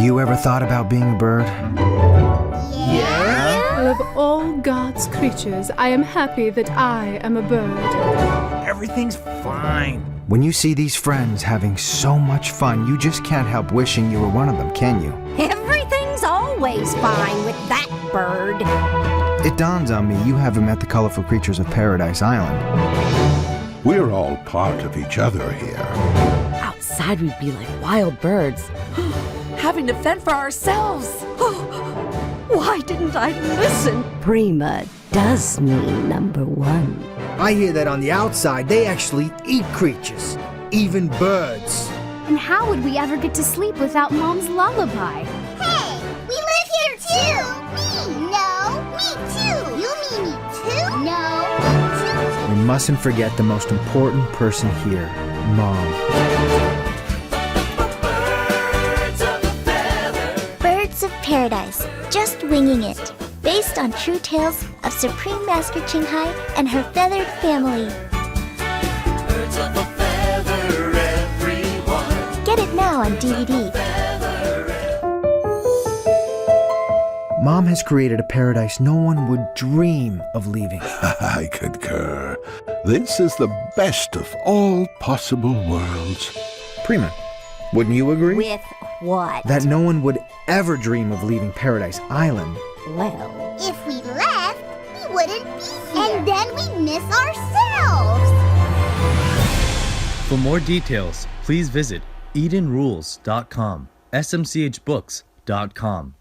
you ever thought about being a bird? Well, of all God's creatures, I am happy that I am a bird. Everything's fine. When you see these friends having so much fun, you just can't help wishing you were one of them, can you? Everything's always fine with that bird. It dawns on me you haven't met the colorful creatures of Paradise Island. We're all part of each other here. Outside we'd be like wild birds, having to fend for ourselves. Why didn't I listen? Prima does mean number one. I hear that on the outside, they actually eat creatures, even birds. And how would we ever get to sleep without Mom's lullaby? Hey, we live here too! Me! No! Me too! You mean me too? No! Me too! We mustn't forget the most important person here, Mom. Birds of Paradise, just winging it. Based on true tales of Supreme Master Qinghai and her feathered family. Birds of a feather, everyone. Get it now on DVD. Mom has created a paradise no one would dream of leaving. I concur. This is the best of all possible worlds. Prima, wouldn't you agree? With what? That no one would ever dream of leaving Paradise Island. Well, If we left, we wouldn't be here. And then we'd miss ourselves. For more details, please visit EdenRules.com, smchbooks.com.